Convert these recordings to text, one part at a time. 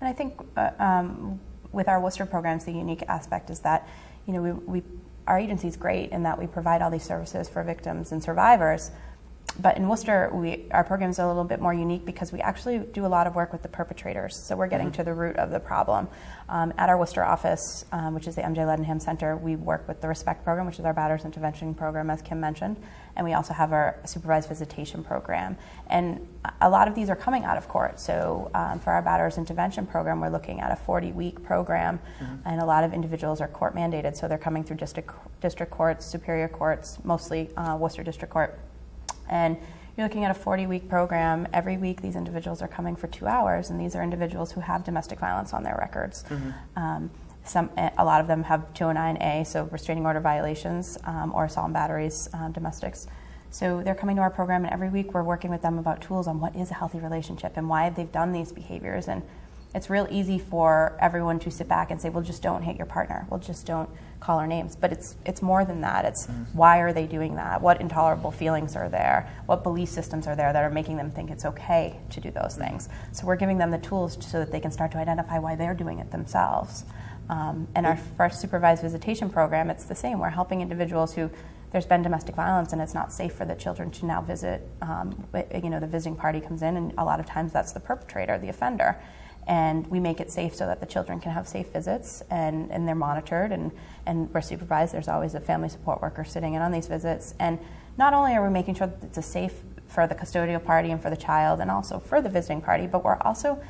And I think with our Worcester programs, the unique aspect is that, our agency is great in that we provide all these services for victims and survivors. But in Worcester, our programs are a little bit more unique because we actually do a lot of work with the perpetrators. So we're getting to the root of the problem. At our Worcester office, which is the MJ Leadenham Center, we work with the RESPECT program, which is our Batterer Intervention program, as Kim mentioned. And we also have our Supervised Visitation program. And a lot of these are coming out of court. So for our Batterer Intervention program, we're looking at a 40-week program. And a lot of individuals are court mandated. So they're coming through district courts, superior courts, mostly Worcester District Court. And you're looking at a 40-week program. Every week, these individuals are coming for 2 hours, and these are individuals who have domestic violence on their records. A lot of them have 209A, so restraining order violations or assault and batteries, domestics. So they're coming to our program, and every week we're working with them about tools on what is a healthy relationship and why they've done these behaviors. And it's real easy for everyone to sit back and say, well, just don't hit your partner. Well, just don't call her names. But it's more than that. It's why are they doing that? What intolerable feelings are there? What belief systems are there that are making them think it's okay to do those things? So we're giving them the tools so that they can start to identify why they're doing it themselves. And our first Supervised Visitation program, it's the same. We're helping individuals who there's been domestic violence and it's not safe for the children to now visit. The visiting party comes in, and a lot of times that's the perpetrator, the offender. And we make it safe so that the children can have safe visits, and they're monitored and we're supervised. There's always a family support worker sitting in on these visits. And not only are we making sure that it's a safe for the custodial party and for the child and also for the visiting party, but we're also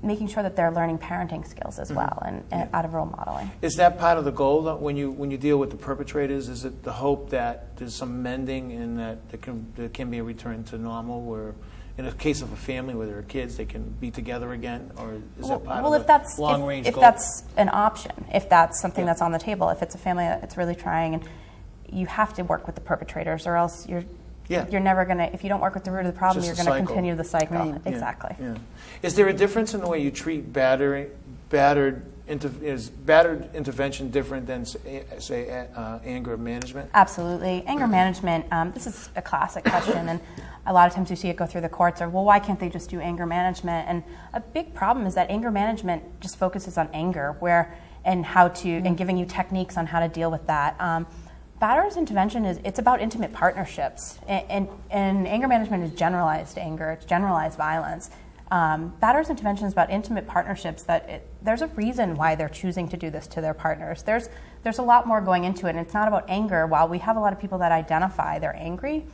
making sure that they're learning parenting skills as well and out of role modeling. Is that part of the goal when you deal with the perpetrators? Is it the hope that there's some mending and that there can be a return to normal where in a case of a family where there are kids, they can be together again, or is that part of the long-range goal? If that's an option, if that's something that's on the table, if it's a family that's really trying, and you have to work with the perpetrators, or else you're never going to, if you don't work with the root of the problem, you're going to continue the cycle. Right. Exactly. Yeah. Is there a difference in the way you treat battered intervention different than, say, anger management? Absolutely. Anger management, this is a classic question, and a lot of times you see it go through the courts, or, well, why can't they just do anger management? And a big problem is that anger management just focuses on anger, and giving you techniques on how to deal with that. Batterer's intervention it's about intimate partnerships, and anger management is generalized anger, it's generalized violence. Batterer's intervention is about intimate partnerships. There's a reason why they're choosing to do this to their partners. There's a lot more going into it, and it's not about anger. While we have a lot of people that identify they're angry,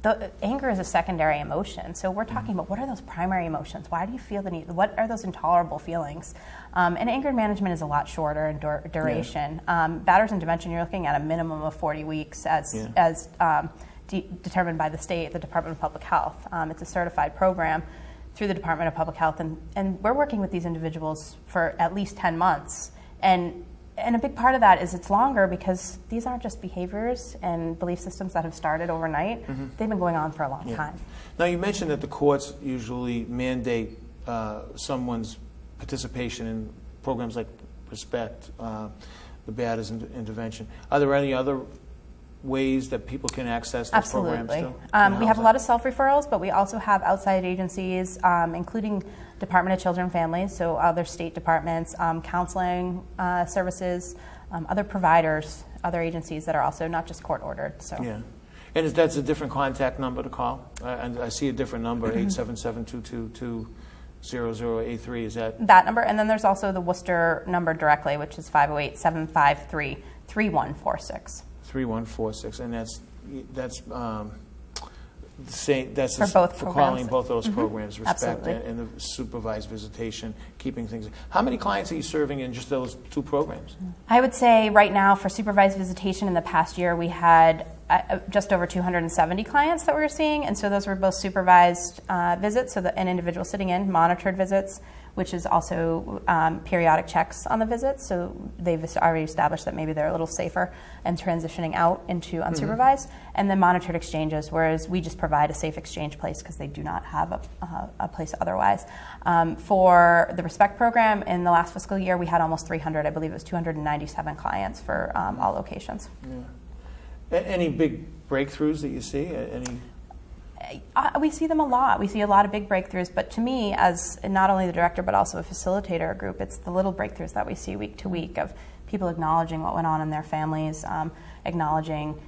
the anger is a secondary emotion. So we're talking about what are those primary emotions? Why do you feel the need? What are those intolerable feelings? And anger management is a lot shorter in duration. Batterer's intervention, you're looking at a minimum of 40 weeks as determined by the state, the Department of Public Health. It's a certified program through the Department of Public Health, and we're working with these individuals for at least 10 months. And a big part of that is it's longer because these aren't just behaviors and belief systems that have started overnight. They've been going on for a long time. Now, you mentioned that the courts usually mandate someone's participation in programs like RESPECT, the Batterer's Intervention. Are there any other ways that people can access those programs too? We have a lot of self-referrals, but we also have outside agencies, including Department of Children and Families, so other state departments, counseling services, other providers, other agencies that are also not just court-ordered. So. Yeah. And that's a different contact number to call? And I see a different number, 877-222-0083. Is that number? And then there's also the Worcester number directly, which is 508-753-3146. 3146, and that's for both for calling both those programs, RESPECT and the Supervised Visitation, keeping things. How many clients are you serving in just those two programs? I would say right now for Supervised Visitation in the past year we had just over 270 clients that we were seeing, and so those were both supervised visits, so an individual sitting in, monitored visits, which is also periodic checks on the visits, so they've already established that maybe they're a little safer and transitioning out into unsupervised, and then monitored exchanges, whereas we just provide a safe exchange place because they do not have a place otherwise. For the RESPECT program, in the last fiscal year, we had almost 300, I believe it was 297 clients for all locations. Yeah. Any big breakthroughs that you see? We see them a lot. We see a lot of big breakthroughs, but to me, as not only the director but also a facilitator of group, it's the little breakthroughs that we see week to week of people acknowledging what went on in their families, acknowledging,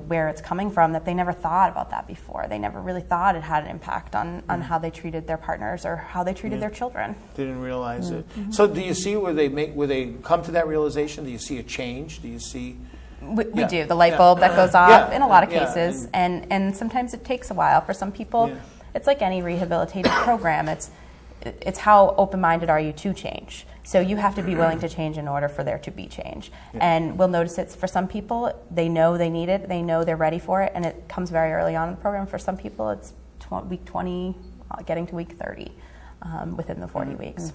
where it's coming from, that they never thought about that before. They never really thought it had an impact on how they treated their partners or how they treated their children. Didn't realize it. So do you see where they come to that realization? Do you see a change? Do you see... We do. The light bulb that goes off in a lot of cases, and sometimes it takes a while. For some people, it's like any rehabilitative program. It's how open-minded are you to change. So you have to be willing to change in order for there to be change. And we'll notice it's for some people, they know they need it, they know they're ready for it, and it comes very early on in the program. For some people, it's week 20, getting to week 30 within the 40 weeks.